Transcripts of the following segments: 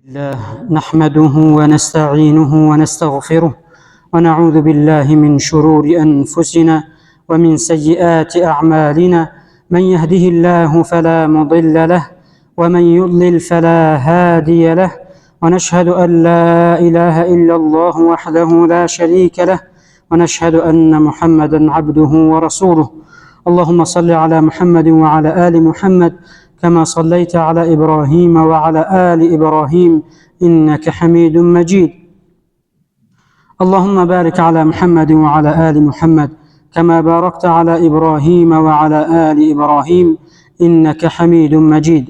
الله نحمده ونستعينه ونستغفره ونعوذ بالله من شرور أنفسنا ومن سيئات أعمالنا. من يهده الله فلا مضل له ومن يضلل فلا هادي له، ونشهد أن لا إله إلا الله وحده لا شريك له، ونشهد أن محمدا عبده ورسوله. اللهم صل على محمد وعلى آل محمد كما صليت على إبراهيم وعلى آل إبراهيم إنك حميد مجيد. اللهم بارك على محمد وعلى آل محمد كما باركت على إبراهيم وعلى آل إبراهيم إنك حميد مجيد.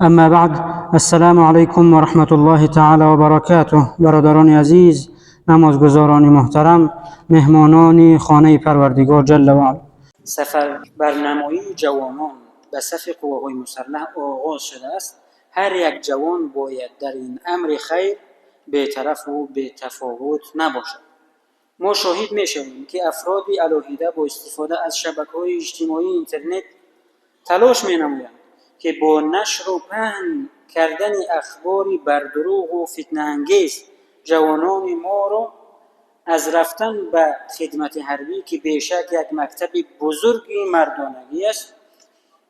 اما بعد، السلام علیکم و رحمت الله تعالی و برکاته. برادران عزیز، نمازگزاران محترم، مهمانان خانه پروردگار جل و علا، سفر برنمایی جوانان به صف قواهای مسلح آغاز شده است. هر یک جوان باید در این امر خیر بی‌طرف و بی‌تفاوت نباشد. ما شاهد می‌شویم که افرادی علاهیده با استفاده از شبکه‌های اجتماعی اینترنت تلاش می‌نمایند که با نشر و پهن کردن اخباری بر دروغ و فتنه انگیز جوانان ما را از رفتن به خدمت حربی که بیشک یک مکتب بزرگی مردانگی است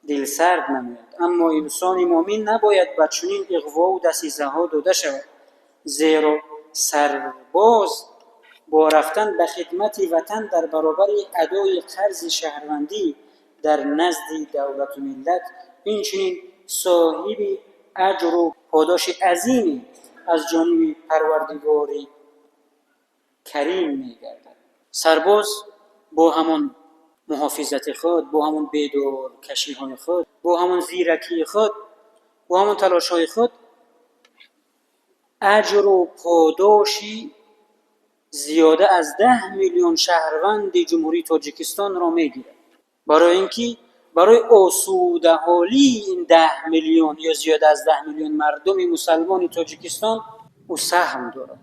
دلسرد نماید. اما انسان مؤمن نباید به چنین اغوا و دسیسه‌ها داده شود، زیرا سرباز با رفتن به خدمت وطن در برابر ادای قرض شهروندی در نزد دولت و ملت این چنین صاحب اجر و پاداش عظیمی از جانب پروردگار کریم می‌گردد. سرباز با همان محافظت خود، با همان بیدار کشی‌های خود، با همان زیرکی خود، با همان تلاش‌های خود اجر و پاداشی زیاده از 10 میلیون شهروند جمهوری تاجیکستان را می‌گیرد. برای اینکه برای آسوده حالی این 10 میلیون یا زیاده از 10 میلیون مردم مسلمان تاجیکستان او سهم دارد،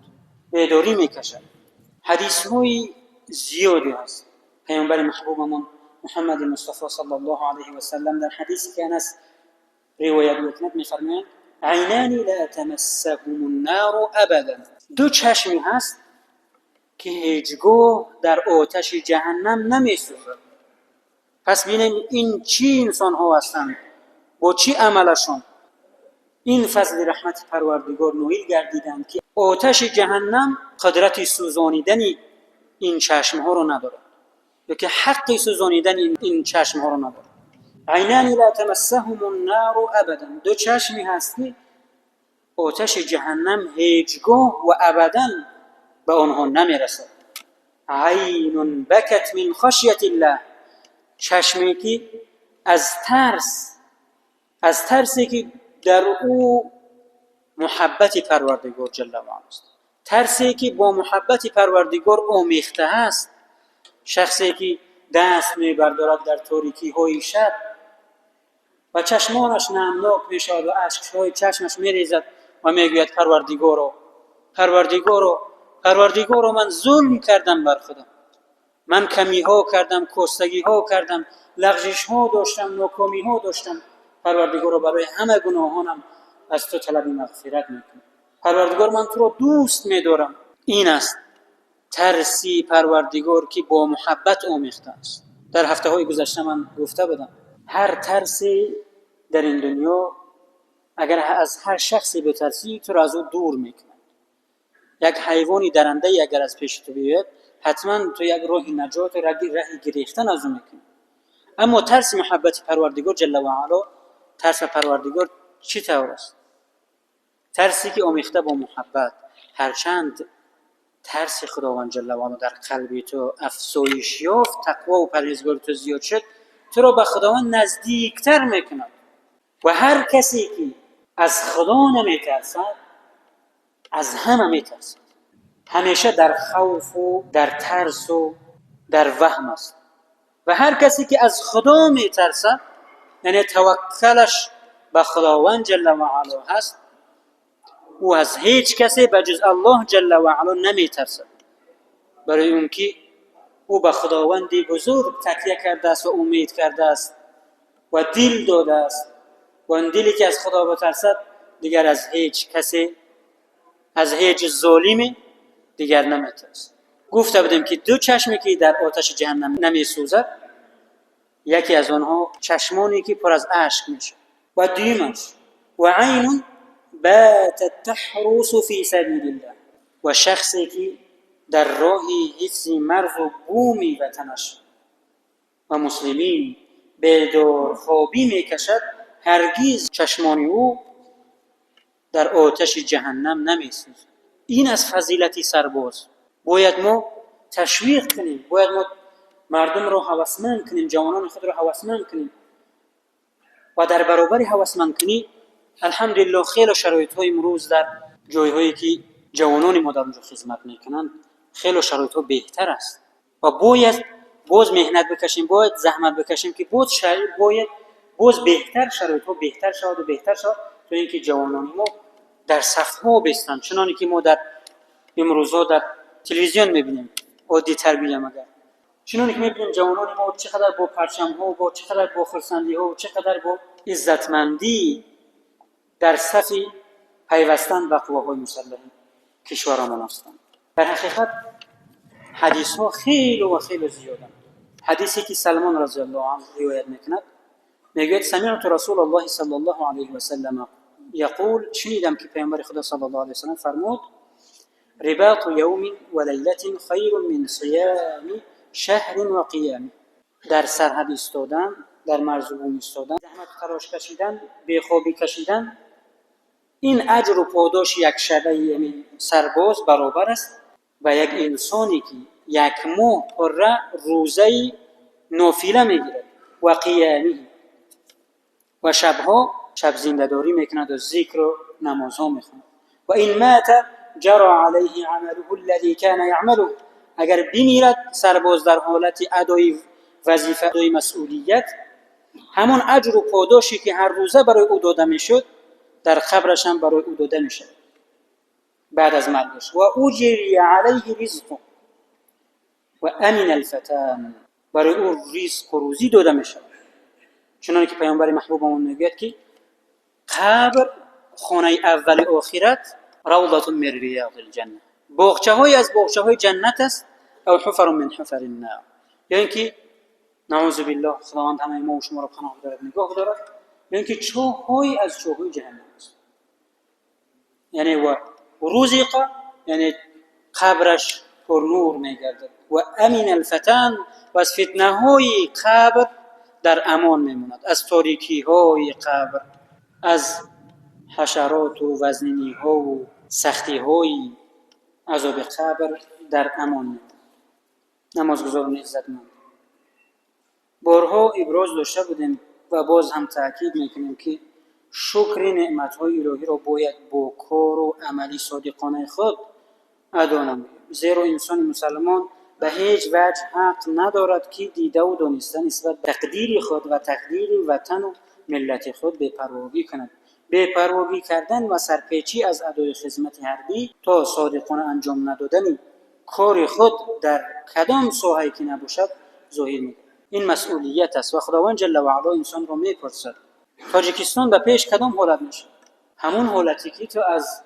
بیداری میکشد. حدیث های زیادی هست. پیامبر محبوبمون محمد مصطفی صلی الله علیه و سلم در حدیثی که انس روایت می‌کند می‌فرمایند: عینان لا تمسهم النار ابدا. دو چشمی هست که هیچگاه در آتش جهنم نمی‌سوزد. پس ببینیم این چی انسان ها هستند، با چی عملشون این فضل رحمت پروردگار نویل گردیدند که آتش جهنم قدرت سوزانیدن این چشم ها رو نداره، یا که حق سوزانیدن این چشم ها رو نداره. عینان لا تمسهم النار ابدا. دو چشمی هست که آتش جهنم هیچگاه و ابدا به آنها نمیرسد. عین بکت من خشیت الله. چشمی که از ترسی که در او محبت پروردگار جل و علا است، ترسی که با محبت پروردگار آمیخته است. شخصی که دست می‌بردارد در تاریکی های شب و چشمانش نمناک میشود و اشک‌های چشمش میریزد و میگوید پروردگارا من ظلم کردم بر خودم، من کمی ها کردم، کستگی ها کردم، لغزش ها داشتم، ناکامی ها داشتم. پروردگارا برای همه گناهانم از تو طلب مغفرت میکنم. پروردگار من تو را دوست میدارم. این است ترسی پروردگار که با محبت آمیخته است. در هفته های گذشته من گفته بودم هر ترسی در این دنیا اگر از هر شخصی بترسی تو را از او دور میکنه. یک حیوانی درنده اگر از پیش تو بیاد حتما تو یک راه نجات و راه گریختن از او میکنی. اما ترس محبت پروردگار جل و علا، ترس پروردگار چی طور است؟ ترسی که آمیخته با محبت. هرچند ترس خداوند جل و علا در قلب تو افزایش یافت، تقوا و پرهیزگاری تو زیاد شد، تو را به خداوند نزدیکتر میکند. و هر کسی که از خدا نمیترسد از همه میترسد. همیشه در خوف و در ترس و در وهم است. و هر کسی که از خدا میترسد یعنی توکلش به خداوند جل و علا هست، او از هیچ کسی بجز الله جل و علا نمیترسد. برای اون که او به خداوندی بزرگ تکیه کرده است و امید کرده است و دل داده است. و اون دلی که از خدا بترسد دیگر از هیچ کسی، از هیچ ظالمی دیگر نمیترسد. گفته بودیم که دو چشمی که در آتش جهنم نمیسوزد، یکی از آنها چشمانی که پر از اشک میشه و دیمش و عین باتت تحرس فی سبیل الله، و شخصی که در راه حفظ مرز و بوم وطنش و مسلمین بدور خوابی میکشد، هرگیز چشمان او در آتش جهنم نمیسوزد. این از فضیلت سرباز. باید ما تشویق کنیم، باید ما مردم رو هوسمند کنیم، جوانان خود رو هوسمند کنیم. و در برابر هوسمند کنی الحمدلله خیلی شرایط‌های امروز در جای‌هایی که جوانان ما در اونجا خدمت میکنند خیلی شرایط‌ها بهتر است و باید باز مهنت بکشیم، باید زحمت بکشیم که باید باز بهتر شرایط‌ها بهتر شود و بهتر شود تا اینکه جوانان ما در صف‌ها بستند. چنانی که ما در امروزها در تلویزیون می‌بینیم، عادی تر بگم، اگر چنانی که می‌بینیم جوانان ما چقدر با پرچم‌ها، با چقدر با خرسندی‌ها و چقدر با عزتمندی در صف پیوستن به قواهای مسلحه کشورمان هستند. در حقیقت حدیث‌ها خیلی و خیلی زیادند. حدیثی که سلمان رضی الله عنه روایت می‌کند، میگوید سمعت رسول الله صلی الله علیه و سلم یقول، شنیدم که پیامبر خدا صلی الله علیه و سلم فرمود: رباط یوم و لیلة خیر من صیام شهر و قیام. در سرحد ایستادن، در مرز و بوم ایستادن، زحمت تلاش کشیدن، بیخوابی کشیدن، این اجر و پاداش یک شبه سرباز برابر است و یک انسانی که یک ماه پره روزه نافله میگیرد و قیامی و شبها شب زنده‌داری میکند و ذکر و نمازها میخواند. و این مات جرى علیه عمله الذی کان یعمله، اگر بمیرد سرباز در حالت ادای وظیفه، ادای مسئولیت، همون اجر و پاداشی که هر روزه برای او داده میشد در قبرش هم برای او داده میشه بعد از مرگش. و اجری علیه رزق و امن الفتان، برای او رزق و روزی داده میشه. چنانکه که پیامبر محبوبمون میگوید که قبر خانه اول آخرت روضة من ریاض الجنه، باغچه‌های از باغچه‌های جنت است، او حفر من حفر النار، یعنی که نعوذ بالله خداوند همه ما و شما را پناه بدارد، نگاه دارد، یعنی که چاه‌های از چاه‌های جهنم است. یعنی و رزق، یعنی قبرش پر نور میگردد، و امین الفتن، و از فتنه‌های قبر در امان میماند، از تاریکی‌های قبر، از حشرات و وزنینی‌ها و سختی‌های عذاب قبر در امان میماند. نمازگزاران عزتمند، بارها ابراز داشته بودیم و باز هم تأکید میکنیم که شکر نعمت‌های الهی را باید با کار و عملی صادقانه خود ادا نماییم، زیرا انسان مسلمان به هیچ وجه حق ندارد که دیده و دانسته نسبت به تقدیر خود و تقدیر وطن و ملت خود بی‌پروايی کند. بی‌پروايی کردن و سرپیچی از ادای خدمت حربی تا صادقانه انجام ندادن کار خود در کدام ساحه‌ای که نباشد ظاهر می‌گردد. این مسئولیت است و خداوند جل و علا انسان را می‌پرسد تاجیکستان به پیش کدام حالت میشه؟ همون حالتی که تو از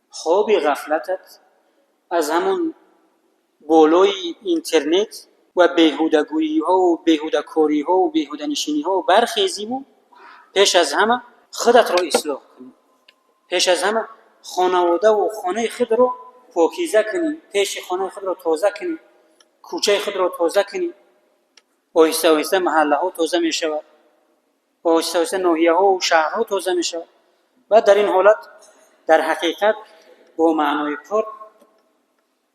خواب غفلتت، از همون بالای اینترنت و بیهودگویی‌ها و بیهودکاری‌ها و بیهودنشینی‌ها برخیزی و پیش از همه خودت را اصلاح کنی، پیش از همه خانواده و خانه خود را پاکیزه کنی، پیش خانه خود را تازه کنی، کوچه خود را تازه کنی. آهسته آهسته محله ها تازه می شود، آهسته آهسته ناحیه ها و شهرها تازه می شود. و در این حالت در حقیقت با معنای پر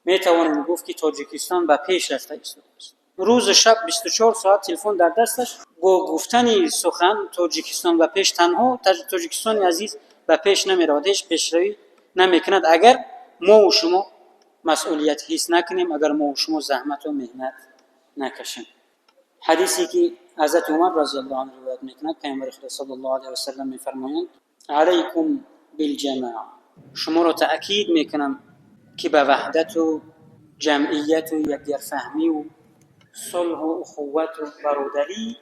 می توانیم گفت که تاجیکستان به پیش رفته است. روز شب 24 ساعت تلفن در دستش، با گفتن سخن تاجیکستان به پیش، تنها تاجیکستان عزیز به پیش نمی رود، هیچ پیشروی نمی کند اگر ما و شما مسئولیت حس نکنیم، اگر ما و شما زحمت و مهنت نکشیم. حدیثی که حضرت عمر رضی الله عنه روایت می‌کند، پیامبر خدا صلی الله علیه و سلم می‌فرمایند: علیکم بالجماعه، شما را تأکید میکنم که به وحدت و جمعیت و یکدیگرفهمی و صلح و اخوت و برادری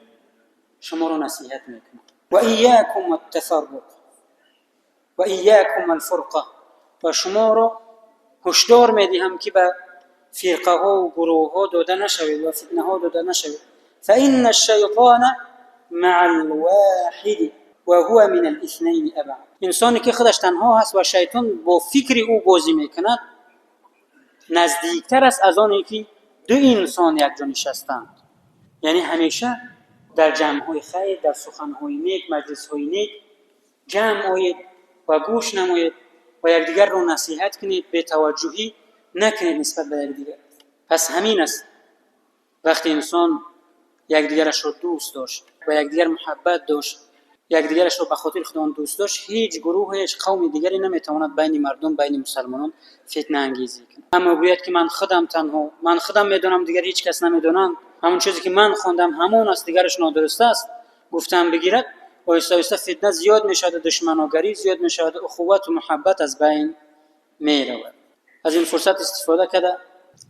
شما را نصیحت میکنم. و ایاکم التفرق، و ایاکم الفرقه، و شما را هشدار میدهم که به فرقه ها و گروه ها داده نشوید و فتنه ها داده نشوید. فإن الشیطان مع الواحد و هو من الاثنین ابعد. انسانی که خودش تنها هست و شیطان با فکر او بازی میکند نزدیکتر است از آنی که دو انسان یک جا نشستند. یعنی همیشه در جمع‌های خیر، در سخن‌های نیک، مجلس‌های نیک جمع آیید و گوش نمایید و یکدیگر را نصیحت کنید، به توجهی نکنید نسبت به یکدیگر. پس همین است وقتی انسان یکدیگرش را دوست داشت و یکدیگر محبت داشت، یکدیگرش را به خاطر خدا دوست داشت، هیچ گروه هیچ قوم دیگری نمیتواند بین مردم، بین مسلمانان فتنه انگیزی کند. اما گوید که من خودم تنها، من خودم میدونم دیگر هیچ کس نمیدونند، همون چیزی که من خواندم همون است، دیگرش نادرست است، گفتم بگیرد، و آهسته آهسته فتنه زیاد میشود، دشمناگری زیاد میشود، اخوت و محبت از بین میرود. از این فرصت استفاده کرده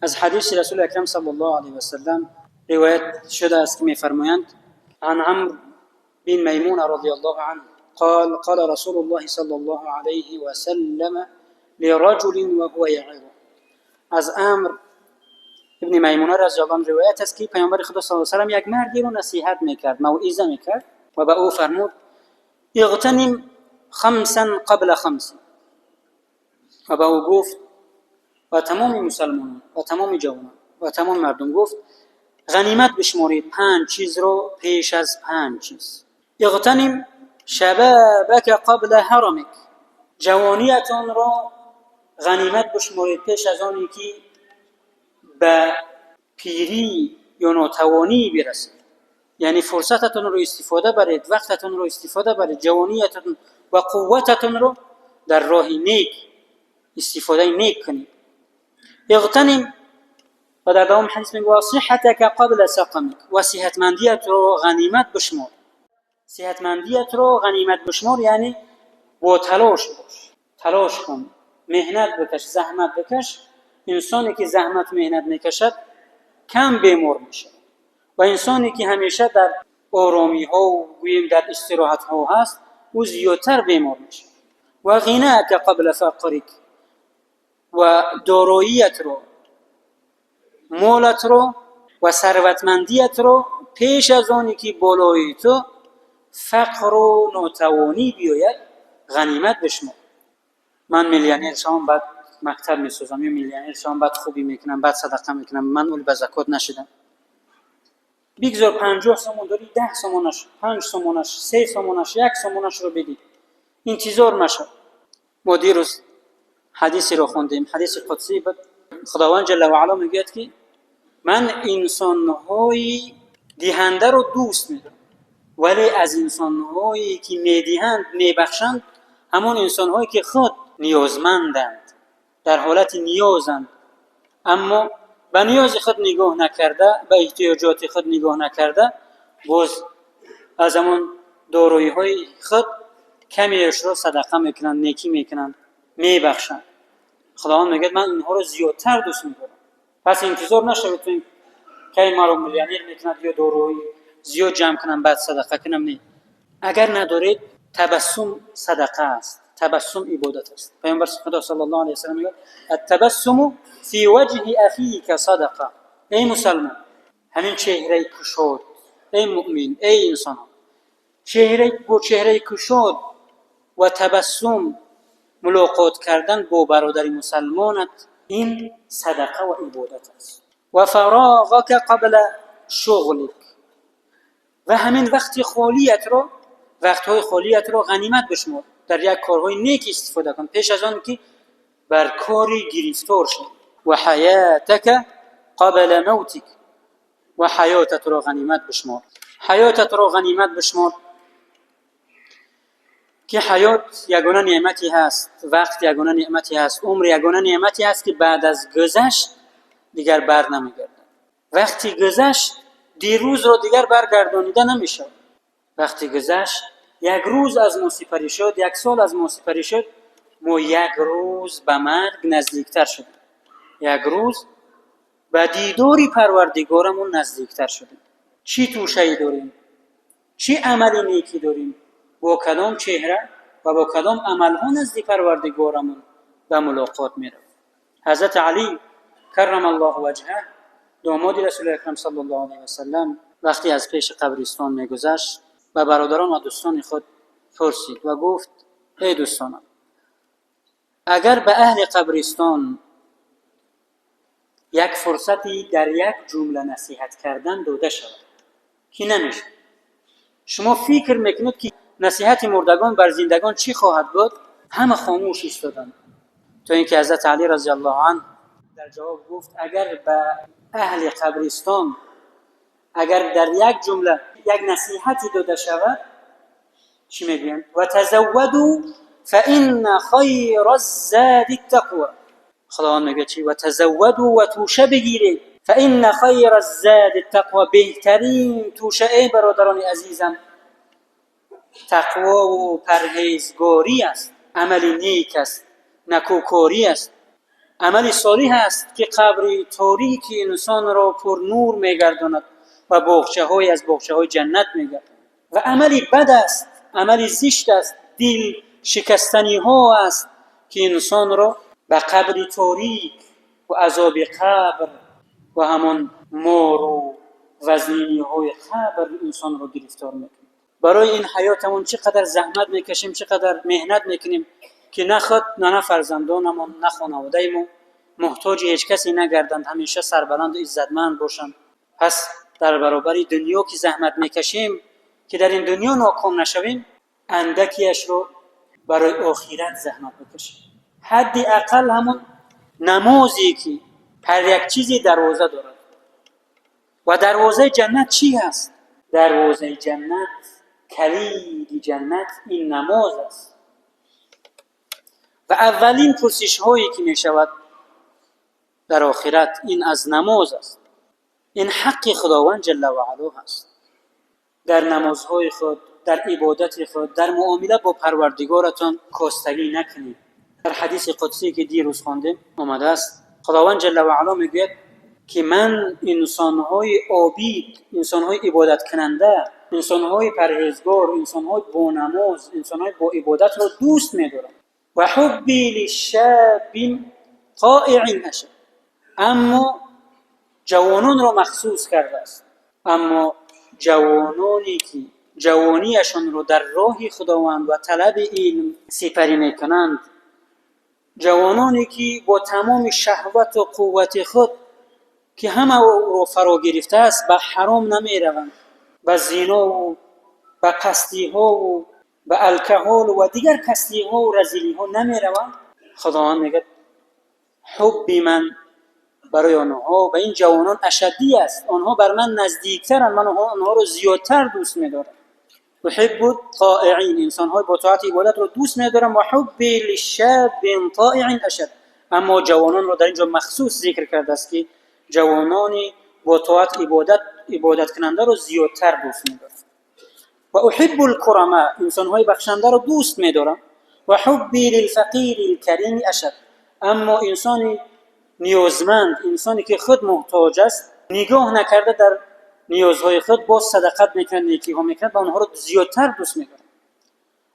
از حدیث رسول اکرم صلی الله علیه و سلم روایت شده است که میفرمایند عن عمرو بن میمون رضی الله عنه قال قال رسول الله صلی الله علیه و سلم لرجل وهو يعظ. از عمرو ابن میمونه رضی الله عنه روایت است که پیامبر خدا صلی الله علیه و سلم یک مردی رو نصیحت میکرد، موعظه میکرد و به او فرمود اغتنم خمسا قبل خمس، و به او گفت و تمام مسلمانان و تمام جوانان و تمام مردم گفت غنیمت بشمارید 5 چیز رو پیش از 5 چیز. اغتنم شبابک قبل هرمک، جوانیتان را غنیمت بشمارید پیش از آنی که به پیری یا ناتوانی برسید. یعنی فرصتتون رو استفاده برید، وقتتون رو استفاده برید، جوانیتتون و قوتتون رو در راه نیک استفاده نیک کنید. اغتنم، و در دوام حدیث میگه صحتک قبل سقمک، و صحتمندیت رو غنیمت بشمار. صحتمندیت رو غنیمت بشمار یعنی با تلاش باش، تلاش کن، مهنت بکش، زحمت بکش. انسانی که زحمت مهنت میکشد کم بیمار میشه و انسانی که همیشه در آرامی ها و گویم در استراحت ها هست او زیادتر بیمار میشه. و غناک قبل فقرک، و داراییت رو، مالت رو و ثروتمندیت رو پیش از آنی که بالای تو فقر و ناتوانی بیاید غنیمت بشمار. من میلیونر شدم بعد مکتب میسازم، یا میلیونر شدم بعد خوبی میکنم، بعد صدقه میکنم، من اول به زکات نشدم. بگذار 50 سومون داری، 10 سومونش، 5 سومونش، 3 سومونش، 1 سومونش رو بدی، انتظار نشه. ما دیروز حدیثی رو خوندیم، حدیث قدسی بود. خداوند جل و علا میگه که من انسان‌های دهنده رو دوست می‌دارم، ولی از انسان‌هایی که میدهند میبخشند همون انسان‌هایی که خود نیازمندند، در حالت نیازند، اما به نیاز خود نگاه نکرده، به احتیاجات خود نگاه نکرده، باز از همون دارایی‌های خود کمیش رو صدقه میکنند، نیکی میکنند، میبخشند. خداوند میگه من اینها رو زیادتر دوست می‌دارم. پس انتظار نشوید تو که مرا میلیونر میکند یا دارایی زیاد جمع کنم بعد صدقه کنم. نه، اگر ندارید تبسم صدقه است، تبسم عبادت است. پیامبر خدا صلی الله علیه و سلم میگه التبسم فی وجه اخیک صدقه. ای مسلمان، همین چهره کشاد، ای مؤمن، ای انسان، چهره کشاد و تبسم ملاقات کردن با برادر مسلمانت این صدقه و عبادت است. و فراغک قبل شغلک، و همین وقتهای خالیت رو غنیمت بشمار، در یک کارهای نیک استفاده کن پیش از آن که بر کاری گرفتار شد. و حیاتک قبل موتک، و حیاتت رو غنیمت بشمار. حیاتت رو غنیمت بشمار که حیات یگانه نعمتی هست، وقت یگانه نعمتی هست، عمر یگانه نعمتی هست که بعد از گذشت دیگر بر نمیگرده. وقتی گذشت دیروز رو دیگر برگردانیده نمیشه. وقتی گذشت یک روز از ما سپری شد، 1 سال از ما سپری شد، ما 1 روز به مرگ نزدیکتر شدیم، 1 روز به دیداری پروردگارمون نزدیکتر شدیم. چی توشه‌ای داریم، چی عملی نیکی داریم، با کدام چهره و با کدام عملها نزد پروردگارمون به ملاقات میرم. حضرت علی کرم الله وجهه، داماد رسول اکرم صلی الله علیه و سلم، وقتی از پیش قبرستان میگذشت و برادران و دوستان خود پرسید و گفت: ای دوستانم، اگر به اهل قبرستان یک فرصتی در یک جمله نصیحت کردن داده شود که نمیشه، شما فکر میکنید که نصیحت مردگان بر زندگان چی خواهد بود؟ همه خاموش ایستادند تا اینکه حضرت علی رضی الله عنه در جواب گفت: اگر به اهل قبرستان اگر در یک جمله یک نصیحتی داده شود، چی میگویند؟ و تزودوا فإن خیر الزاد التقوى. خداوند میگه چی؟ و تزودوا، و توشه بگیرید، فإن خیر الزاد التقوى، بهترین توشه ای برادران عزیزم تقوا و پرهیزگاری است، عمل نیک است، نکوکاری است، عمل صالح است که قبر تاریک انسان را پر نور میگرداند و باغچه‌های از باغچه‌های جنت میگرداند. و عمل بد است، عمل زشت است، دل شکستنی ها است که انسان را به قبر تاریک و عذاب قبر و همان مار و وزنینی های قبر انسان را گرفتار میکنه. برای این حیاتمون چقدر زحمت میکشیم، چقدر مهنت میکنیم که نه خود نه فرزندانمون نه خانواده‌مون محتاج هیچ کسی نگردند، همیشه سربلند و عزتمند باشند. پس در برابر دنیا که زحمت میکشیم که در این دنیا ناکام نشویم، اندکیش رو برای آخرت زحمت بکشیم. حد اقل همون نمازی که هر یک چیزی دروازه دارد. و دروازه جنت چی هست؟ دروازه جنت، کلید جنت این نماز است. و اولین پرسش هایی که می شود در آخرت این از نماز است. این حق خداوند جل و علا هست. در نمازهای خود، در عبادت خود، در معامله با پروردگارتان کاستگی نکنید. در حدیث قدسی که دیروز خواندیم آمده است، خداوند جل و علا میگوید که من انسانهای عابد، انسانهای عبادت کننده، انسانهای پرهیزگار، انسانهای با نماز، انسانهای با عبادت را دوست می‌دارم. و حبی للشاب طائع اشد. اما جوانان را مخصوص کرده است. اما جوانانی که جوانیشان را در راه خداوند و طلب علم سپری میکنند، جوانانی که با تمام شهوت و قوت خود که همه را فرا گرفته است به حرام نمیروند، به زنا و به پستی ها و به الکحول و دیگر پستی ها و رذیلی ها نمیروند، خداوند میگه حب من برای آنها به این جوانان اشدی است، آنها بر من نزدیکترند، من آنها را زیادتر دوست می‌دارم. و حب الطائعین، انسان‌های با طاعت عبادت را دوست می‌دارم. و حب للشاب طائع اشد. اما جوانان را در اینجا مخصوص ذکر کرده است که جوانانی با طاعت عبادت کننده را زیادتر دوست می‌دارم. و احب الکرما، انسان‌های بخشنده را دوست می‌دارم. و حبی للفقیر الکریم اشد. اما انسانی نیازمند، انسانی که خود محتاج است، نگاه نکرده در نیازهای خود با صدقت میکنه، نیکی‌ها میکنه، و آنها را زیادتر دوست میکنه.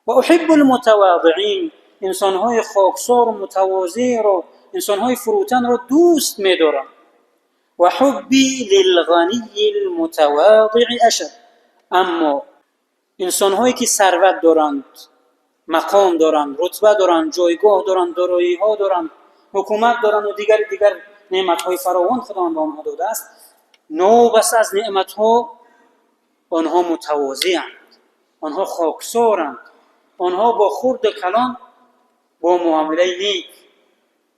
و احب المتواضعین، انسانهای خاکسار و متواضع را، انسانهای فروتن را دوست میدارم. و حبی للغنی المتواضع اشد. اما انسانهایی که ثروت دارند، مقام دارند، رتبه دارند، جایگاه دارند، دارایی‌ها دارند، حکومت دارند و دیگر نعمت‌های فراوان خداوند به آنها داده است، نوبس از نعمت‌ها آنها متواضع‌اند، آنها خاکسارند، آنها با خرد و کلان با معامله نیک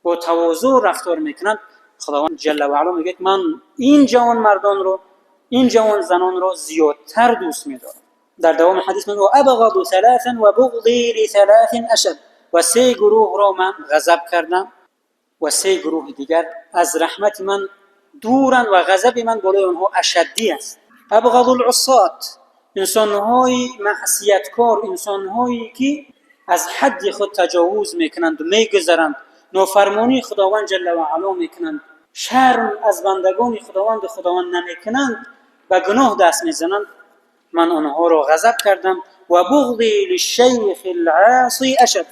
با تواضع رفتار میکنند. خداوند جل و علا میگه من این جوان مردان رو، این جوان زنان رو زیادتر دوست می‌دارم. در دوام حدیث میگه ابغض ثلاثا و بغضی لثلاث اشد. و سه گروه را من غضب کردم و سه گروه دیگر از رحمت من دورن و غضب من بالای آنها اشدی است. ابغض العصات، انسان‌های معصیتکار، انسان‌هایی که از حد خود تجاوز میکنند و میگذرند، نافرمانی خداوند جل و علا میکنند، شرم از بندگان خداوند نمیکنند و گناه دست میزنند، من آنها را غضب کردم و بغضی للشیخ العاصی اشد.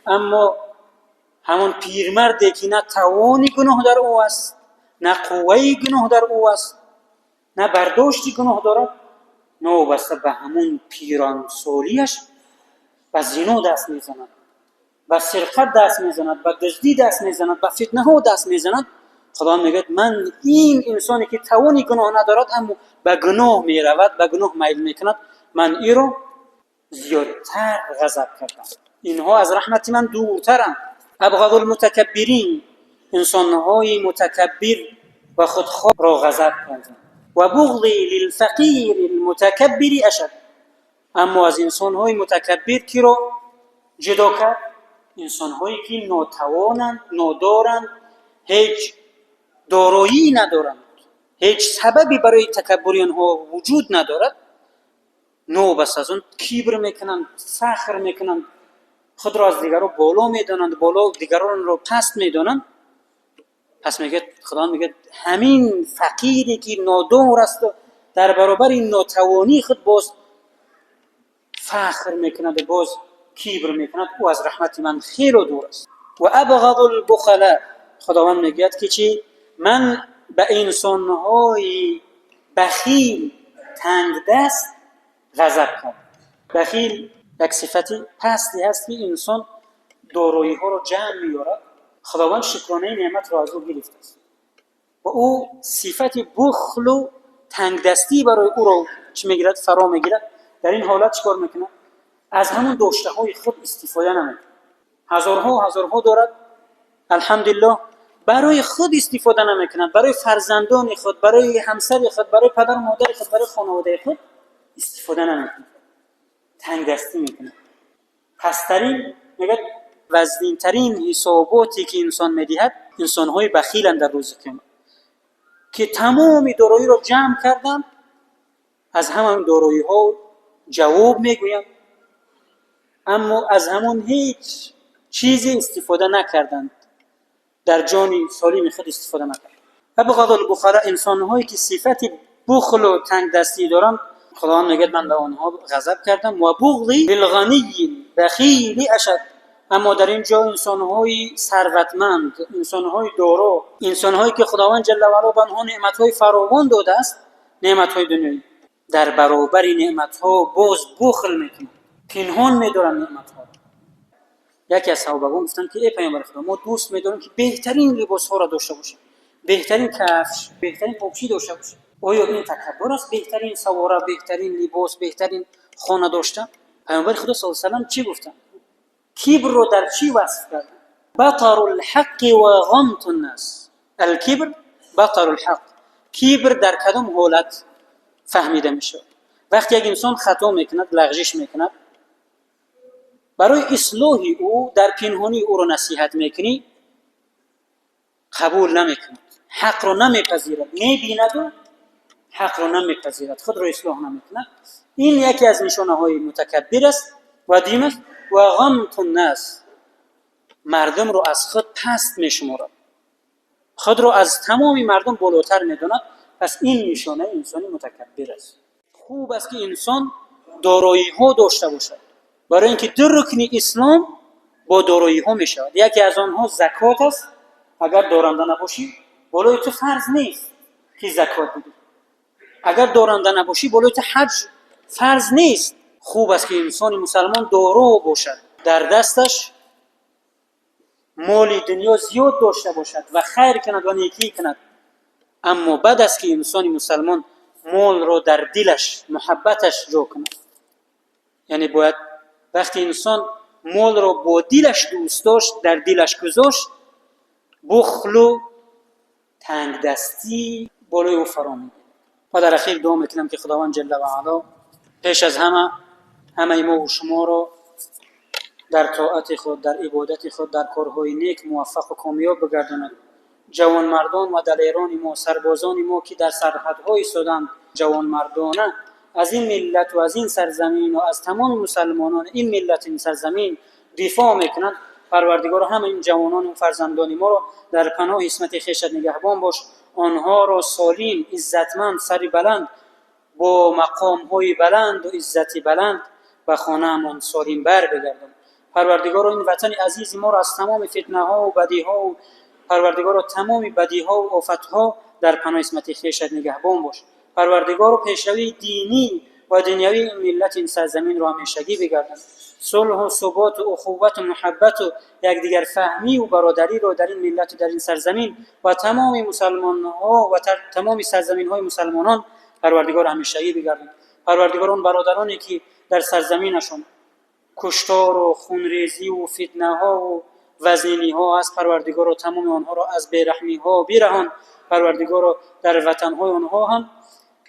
اما همون پیرمردی که نه توانی گناه در او است، نه قوی گناه در او است، نه برداشتی گناه دارد، نوبسته به همون پیران سالیش به زنا دست میزند، به سرقت دست میزند، به دزدی دست میزند، به فتنه ها دست میزند. خدا میگه من این انسانی که توانی گناه ندارد اما به گناه میرود، به گناه میل میکند، من این رو زیادتر غضب کردم. اینها از رحمت من دورترند. ابغض المتکبرین، انسانهای متکبر و خودخواه را غضب کردم. و بغضی للفقیر المتکبر اشد. اما از انسانهای متکبر کی را جدا کرد؟ انسانهایی که ناتوانند، نادارند، هیچ دارایی ندارند، هیچ سببی برای تکبر آنها وجود ندارد. نو بس از اون کبر میکنند، فخر میکنند، خود را از دیگران بالا میدانند، بالا دیگران را پست میدانند. پس میگه خدا میگه همین فقیری که نادار است و در برابر این ناتوانی خود باز فخر میکند و باز کبر میکند، او از رحمت من خیر و دور است. و ابغض البخلاء، خداوند میگه که چی؟ من به انسانهای بخیل تنگ دست غضب کردم. بخیل یک صفتی پستی هست که انسان دارایی ها را جمع میارد. خداوند شکرانه نعمت را از او گرفته است و او صفت بخل و تنگ دستی برای او را چی میگیرد؟ فرا میگیرد. در این حالت چیکار میکنه؟ از همون داشته های خود استفاده نمیکنه. هزارها دارد، الحمدلله، برای خود استفاده نمیکنند، برای فرزندان خود، برای همسر خود، برای پدر و مادر خود، برای خانواده خود استفاده نمیکنند، تنگ دستی میکنند. پسترین میگه وزنین ترین حساباتی که انسان میدهد انسانهای بخیلند در روز قیامت که تمام دارایی را جمع کردند، از همون دارایی ها جواب میگویند اما از همون هیچ چیزی استفاده نکردند، در جان سالم خود استفاده نکردند. ابغض البخلاء، انسان‌هایی که صفت بخل و تنگ دستی دارند، خداوند میگه من به آنها غضب کردم. و بغضی للغنی بخیل اشد. اما در اینجا انسان‌های ثروتمند، انسان‌های دارا، انسان‌هایی که خداوند جل و علا به آنها نعمت‌های فراوان داده است، نعمت‌های دنیایی، در برابر نعمت‌ها باز بخل میکنند، پنهان می‌دارند نعمت‌ها. یکی از صحابگان گفتند که ای پیامبر خدا، ما دوست می‌داریم که بهترین لباس‌ها را داشته باشیم، بهترین کفش، بهترین پوشی داشته باشیم. آیا این تکبر است؟ بهترین سواره، بهترین لباس، بهترین خانه داشتن؟ پیامبر خدا صلی الله علیه و سلم چی گفتند؟ کبر رو در چی وصف کردند؟ بطر الحق و غمط الناس. الکبر بطر الحق. کبر در کدام حالت فهمیده میشه؟ وقتی یک انسان خطا میکند، لغزش میکند، برای اصلاح او در پنهانی او رو نصیحت میکنی، قبول نمیکند، حق رو نمیپذیرد، میبیند و حق رو نمیپذیرد، خود رو اصلاح نمیکند. این یکی از نشانه های متکبر است. و دیمه و غمط الناس، مردم رو از خود پست میشمارد، خود رو از تمامی مردم بالاتر میداند. پس این نشانه انسانی متکبر است. خوب است که انسان دارایی ها داشته باشد، برای اینکه دو رکن اسلام با دارایی ها می شود. یکی از آنها زکات است. اگر دارنده نباشی بالای تو فرض نیست که زکات بدی. اگر دارنده نباشی بالای تو حج فرض نیست. خوب است که انسان مسلمان دارا باشد، در دستش مال دنیا زیاد داشته باشد و خیر کند و نیکی کند. اما بد است که انسان مسلمان مال را در دلش، محبتش جا کند. یعنی باید وقتی انسان مال را با دلش دوست داشت، در دلش گذاشت، بخل و تنگ دستی بالای او فرا می‌گیرد. و در اخیر دعا میکنم که خداوند جل و علا پیش از همه ما و شما را در طاعت خود، در عبادت خود، در کارهای نیک موفق و کامیاب بگرداند. جوان مردان و دلیران ما، سربازان ما که در سرحدهای ایستادند، جوان مردانه از این ملت و از این سرزمین و از تمام مسلمانان این ملت، این سرزمین دفاع میکنند. پروردگار همه این جوانان و فرزندان ما را در پناه عصمت خویشت نگهبان باش. آنها را سالم، عزتمند، سر بلند، با مقام های بلند و عزت بلند و خانه‌مان سالم بر بگردان. پروردگار این وطن عزیز ما را از تمام فتنه ها و بدی ها و پروردگار تمام بدی ها و آفت ها در پناه اسمت خویشت نگهبان باش. پروردگار پیشروی دینی و دنیوی این ملت این سرزمین را همیشگی بگردان. صلح و ثبات و اخوت و محبت و یکدیگر فهمی و برادری را در این ملت و در این سرزمین و تمام مسلمان ها و تمام سرزمین های مسلمانان پروردگار همیشگی بگردان. پروردگاران برادرانی که در سرزمینشون کشتار و خونریزی و فتنه ها و وزنینی ها از پروردگار و تمام آنها را از بیرحمی ها برهان. پروردگار در وطن های آنها هم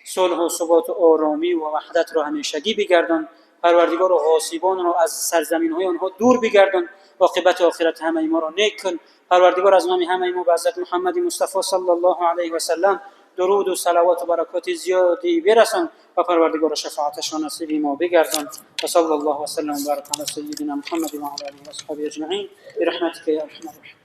صلح و ثبات و آرامی و وحدت را همیشگی بگردان. پروردگار و غاصبان را از سرزمین های آنها دور بگردان. عاقبت آخرت همه ما را نیک کن. پروردگار از نام همه ما به حضرت محمد مصطفی صلی الله علیه و سلم درود و صلوات و برکات زیادی برسان و پروردگار شفاعتش نصیب ما بگردان. و صلی الله و سلم و بارک علی سیدنا محمد و علی آله و صحبه اجمعین برحمتک یا ارحم الراحمین.